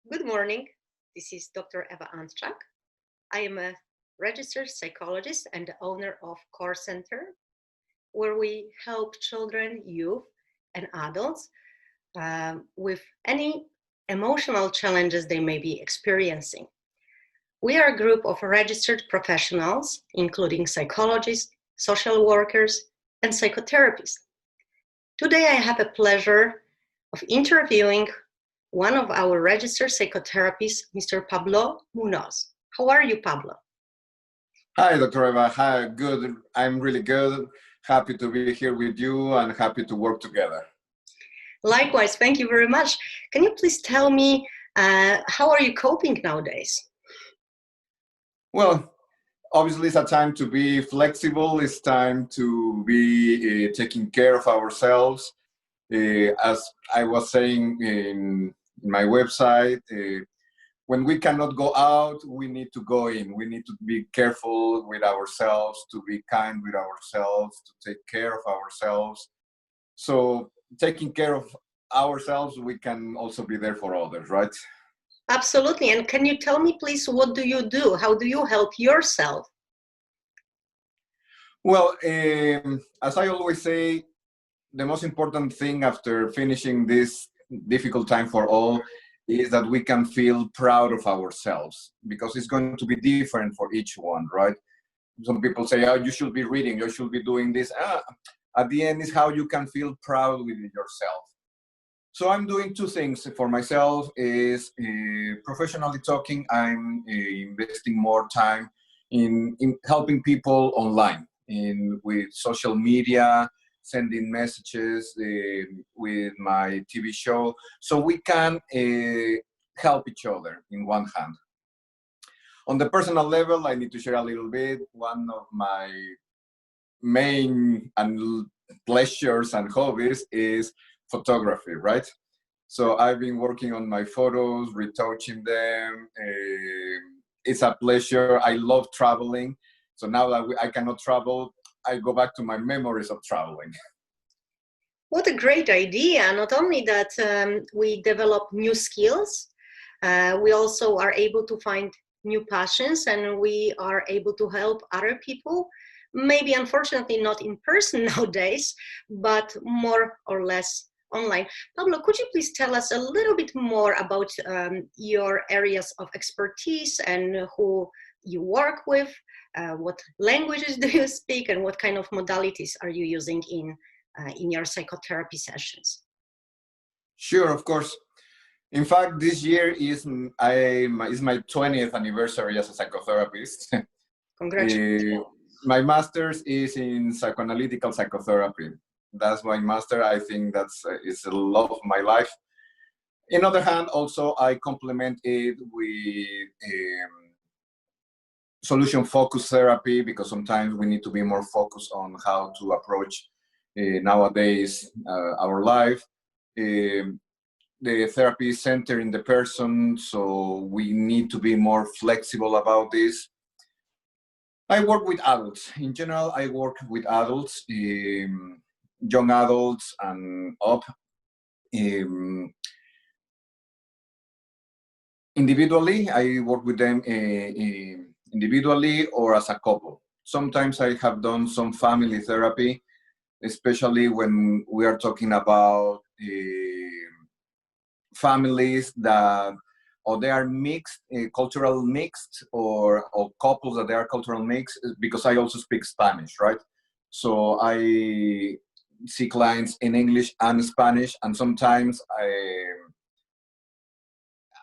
Good morning. This is Dr. Ewa Antczak. I am a registered psychologist and the owner of Core Center, where we help children, youth, and adults with any emotional challenges they may be experiencing. We are a group of registered professionals, including psychologists, social workers, and psychotherapists. Today, I have the pleasure of interviewing one of our registered psychotherapists, Mr. Pablo Munoz. How are you, Pablo? Hi, Dr. Eva. Hi, good. I'm really good. Happy to be here with you and happy to work together. Likewise, thank you very much. Can you please tell me how are you coping nowadays? Well, obviously, it's a time to be flexible. It's time to be taking care of ourselves. As I was saying in my website, when we cannot go out, we need to go in. We need to be careful with ourselves, to be kind with ourselves, to take care of ourselves. So taking care of ourselves, we can also be there for others, right? Absolutely. And can you tell me, please, what do you do? How do you help yourself? Well, as I always say, the most important thing after finishing this difficult time for all is that we can feel proud of ourselves, because it's going to be different for each one, right? Some people say, oh, you should be reading, you should be doing this. At the end is how you can feel proud with yourself. So I'm doing two things for myself. Is professionally talking, I'm investing more time in helping people online, with social media, sending messages with my TV show, so we can help each other in one hand. On the personal level, I need to share a little bit. One of my main and pleasures and hobbies is photography, right? So I've been working on my photos, retouching them. It's a pleasure. I love traveling. So now that I cannot travel, I go back to my memories of traveling. What a great idea. Not only that we develop new skills, we also are able to find new passions, and we are able to help other people. Maybe unfortunately not in person nowadays, but more or less online. Pablo, could you please tell us a little bit more about your areas of expertise and who you work with? What languages do you speak, and what kind of modalities are you using in your psychotherapy sessions? Sure, of course. In fact, this year is my 20th anniversary as a psychotherapist. Congratulations. My master's is in psychoanalytical psychotherapy. That's my master. I think that's is the love of my life. In other hand, also I complement it with solution focused therapy, because sometimes we need to be more focused on how to approach nowadays our life. The therapy is centered in the person, so we need to be more flexible about this. I work with adults. In general, I work with adults, young adults and up. Individually, I work with them individually or as a couple. Sometimes I have done some family therapy, especially when we are talking about families that, or they are mixed, cultural mixed, or couples that they are cultural mixed, because I also speak Spanish, right? So I see clients in English and Spanish, and sometimes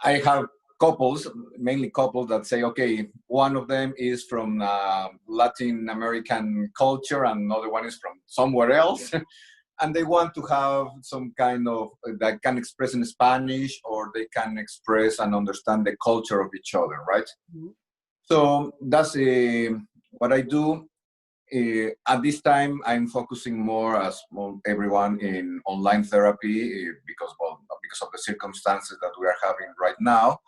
I have couples, mainly couples, that say, okay, one of them is from Latin American culture and another one is from somewhere else. And they want to have some kind of that can express in Spanish, or they can express and understand the culture of each other, right? Mm-hmm. So that's what I do. At this time, I'm focusing more, as everyone, in online therapy because of the circumstances that we are having right now.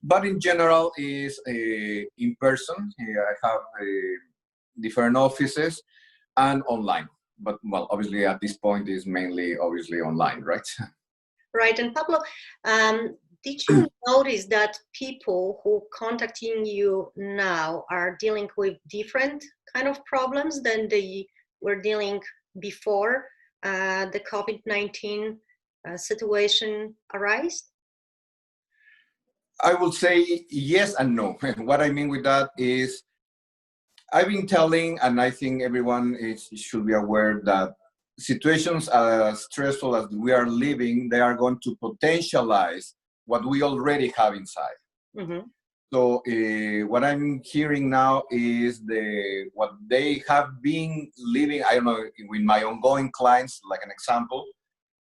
But in general, is in person. I have different offices and online. But well, obviously at this point is mainly obviously online, right? Right. And Pablo, Did you notice that people who contacting you now are dealing with different kind of problems than they were dealing before the COVID-19 situation arose? I will say yes and no. What I mean with that is I've been telling, and I think everyone should be aware that situations as stressful as we are living, they are going to potentialize what we already have inside. Mm-hmm. So what I'm hearing now is what they have been living. I don't know, with my ongoing clients, like an example.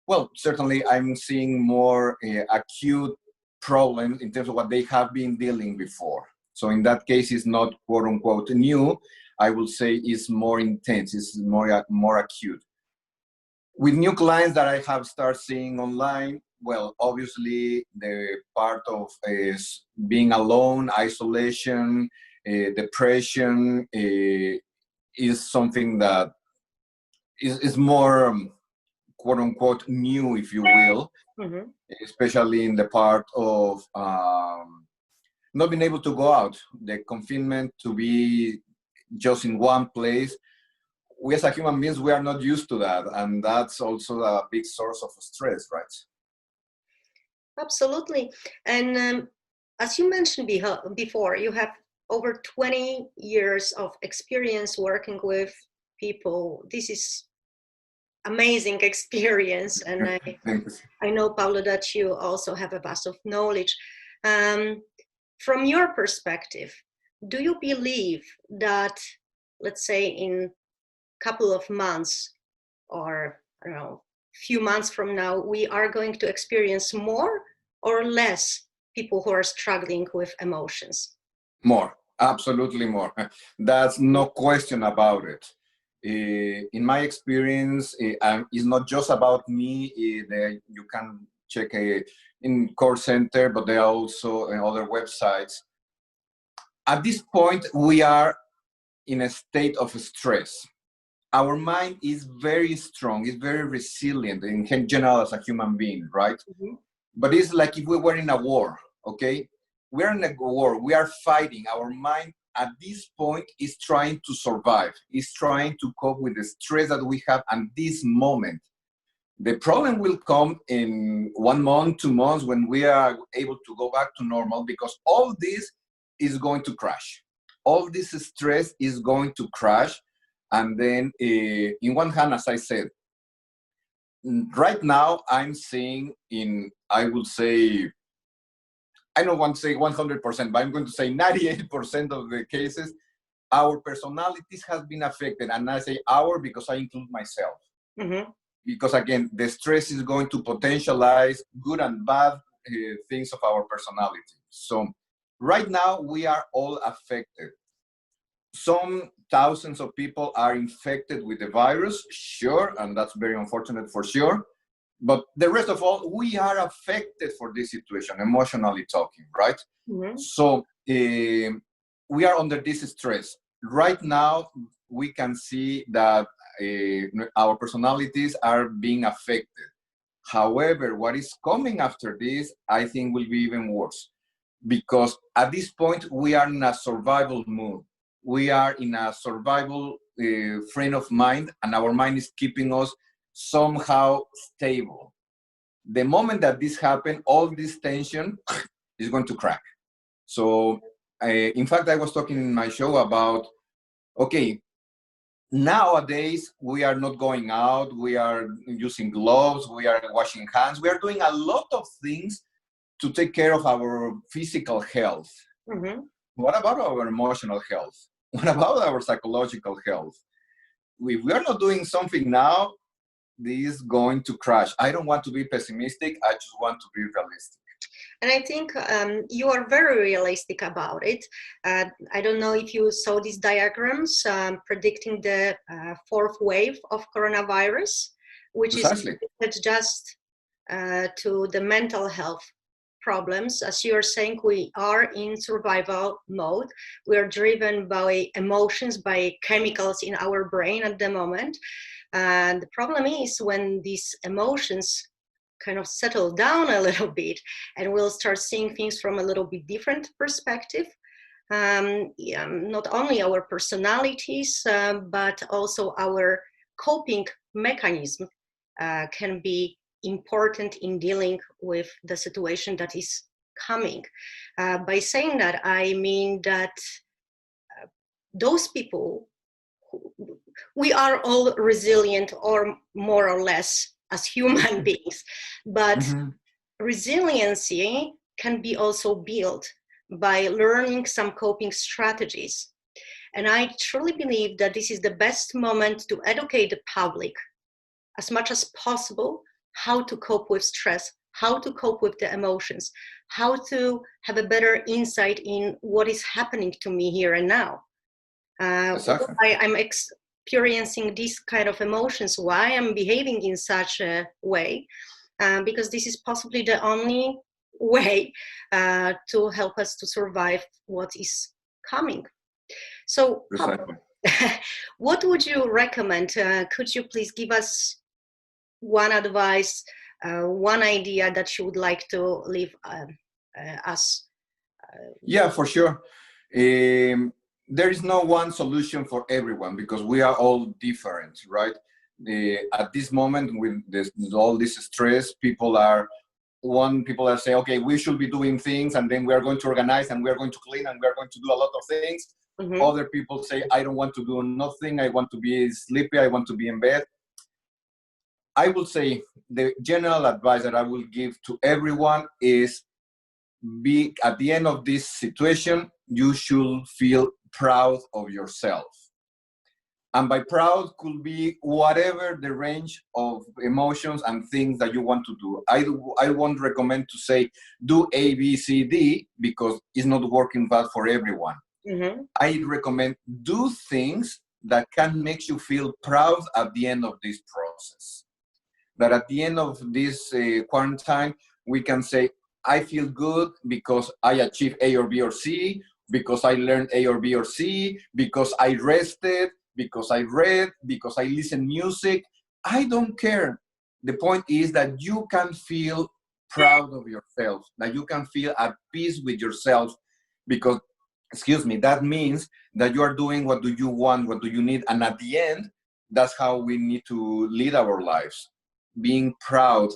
Well, certainly I'm seeing more acute problems in terms of what they have been dealing before. So in that case, it's not quote unquote new. I will say it's more intense. It's more acute. With new clients that I have started seeing online, well, obviously the part of being alone, isolation, depression is something that is more quote unquote new, if you will, Mm-hmm. especially in the part of not being able to go out, the confinement, to be just in one place. We as a human beings, we are not used to that, and that's also a big source of stress, right? Absolutely. And as you mentioned before, you have over 20 years of experience working with people. This is amazing experience. And I know, Pablo, that you also have a vast of knowledge. From your perspective, do you believe that, let's say, in a couple of months or, I don't know, few months from now, we are going to experience more or less people who are struggling with emotions? More, absolutely more. That's no question about it. In my experience, it's not just about me. You can check in call center, but there are also other websites. At this point, we are in a state of stress. Our mind is very strong, it's very resilient in general as a human being, right? Mm-hmm. But it's like if we were in a war, okay? We're in a war, we are fighting. Our mind at this point is trying to survive, is trying to cope with the stress that we have at this moment. The problem will come in 1 month, 2 months, when we are able to go back to normal, because all this is going to crash. All this stress is going to crash. And then, in one hand, as I said, right now I'm seeing I would say, I don't want to say 100%, but I'm going to say 98% of the cases, our personalities have been affected. And I say our because I include myself. Mm-hmm. Because again, the stress is going to potentialize good and bad things of our personality. So right now we are all affected. Some thousands of people are infected with the virus, sure, and that's very unfortunate for sure. But the rest of all, we are affected for this situation, emotionally talking, right? Mm-hmm. So we are under this stress. Right now, we can see that our personalities are being affected. However, what is coming after this, I think will be even worse. Because at this point, we are in a survival mood. We are in a survival frame of mind, and our mind is keeping us somehow stable. The moment that this happens, all this tension is going to crack. So, in fact, I was talking in my show about, okay, nowadays we are not going out, we are using gloves, we are washing hands, we are doing a lot of things to take care of our physical health. Mm-hmm. What about our emotional health? What about our psychological health? If we are not doing something now, this is going to crash. I don't want to be pessimistic, I just want to be realistic. And I think you are very realistic about it. I don't know if you saw these diagrams predicting the fourth wave of coronavirus, which Precisely. is related just to the mental health problems. As you are saying, we are in survival mode. We are driven by emotions, by chemicals in our brain at the moment. And the problem is when these emotions kind of settle down a little bit, and we'll start seeing things from a little bit different perspective. Yeah, not only our personalities, but also our coping mechanism can be important in dealing with the situation that is coming. By saying that, I mean that those people, we are all resilient, or more or less, as human beings, but Mm-hmm. resiliency can be also built by learning some coping strategies. And I truly believe that this is the best moment to educate the public as much as possible how to cope with stress, how to cope with the emotions, how to have a better insight in what is happening to me here and now. Exactly. Why I'm experiencing these kind of emotions, why I'm behaving in such a way, because this is possibly the only way to help us to survive what is coming. So, Pablo, Precisely. what would you recommend? Could you please give us one advice, one idea that you would like to leave us? Yeah, for sure. There is no one solution for everyone because we are all different, right? At this moment, with all this stress, people are saying, okay, we should be doing things, and then we are going to organize, and we are going to clean, and we are going to do a lot of things. Mm-hmm. Other people say, I don't want to do nothing. I want to be sleepy. I want to be in bed. I will say the general advice that I will give to everyone is be at the end of this situation, you should feel proud of yourself. And by proud could be whatever the range of emotions and things that you want to do. I won't recommend to say do A, B, C, D because it's not working well for everyone. Mm-hmm. I recommend do things that can make you feel proud at the end of this process. That at the end of this quarantine, we can say, I feel good because I achieved A or B or C, because I learned A or B or C, because I rested, because I read, because I listen music. I don't care. The point is that you can feel proud of yourself, that you can feel at peace with yourself because, excuse me, that means that you are doing what do you want, what do you need. And at the end, that's how we need to lead our lives. Being proud,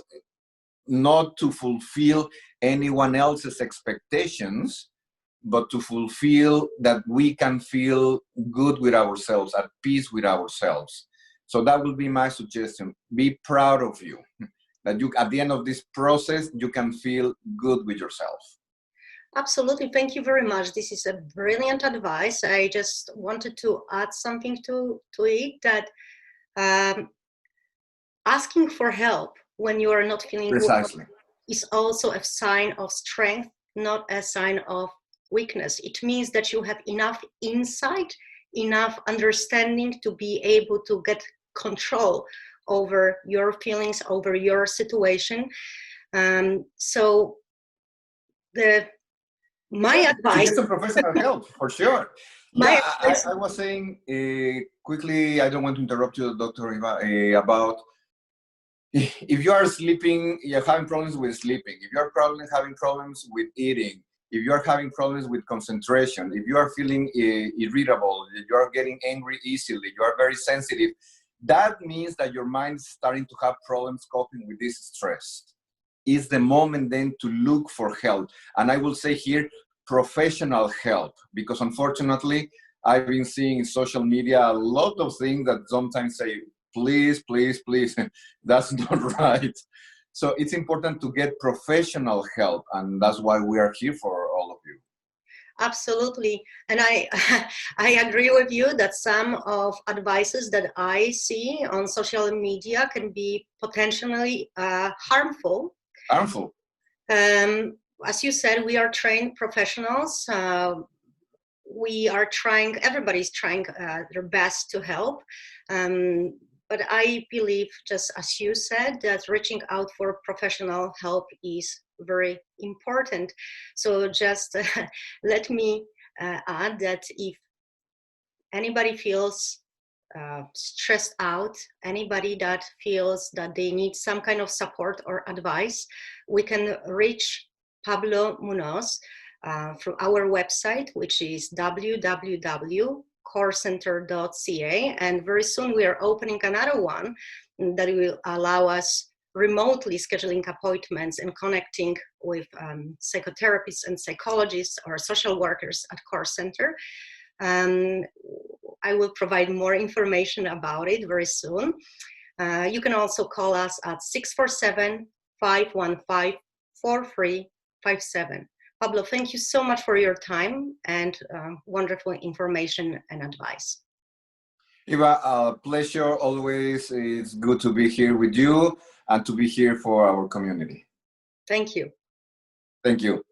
not to fulfill anyone else's expectations, but to fulfill that we can feel good with ourselves, at peace with ourselves. So that will be my suggestion. Be proud of you. That you, at the end of this process, you can feel good with yourself. Absolutely. Thank you very much. This is a brilliant advice. I just wanted to add something to it, that asking for help when you are not feeling well Precisely. is also a sign of strength, not a sign of weakness. It means that you have enough insight, enough understanding to be able to get control over your feelings, over your situation. So my To advice, get some professional help, for sure. my Yeah, advice, I was saying quickly, I don't want to interrupt you, Dr. Eva, about if you are sleeping, you're having problems with sleeping, if you're having problems with eating, if you are having problems with concentration, if you are feeling irritable, if you are getting angry easily, you are very sensitive, that means that your mind is starting to have problems coping with this stress. Is the moment then to look for help. And I will say here, professional help, because unfortunately, I've been seeing in social media a lot of things that sometimes say, please, please, please, that's not right. So it's important to get professional help, and that's why we are here for all of you. absolutely. And I I agree with you that some of advices that I see on social media can be potentially harmful. Harmful. As you said, we are trained professionals. We are trying, everybody's trying their best to help. But I believe, just as you said, that reaching out for professional help is very important. So just let me add that if anybody feels stressed out, anybody that feels that they need some kind of support or advice, we can reach Pablo Munoz through our website, which is www.corecenter.ca. And very soon we are opening another one that will allow us remotely scheduling appointments and connecting with psychotherapists and psychologists or social workers at Core Center. I will provide more information about it very soon. You can also call us at 647-515-4357. Pablo, thank you so much for your time and wonderful information and advice. Ewa, pleasure always. It's good to be here with you and to be here for our community. Thank you. Thank you.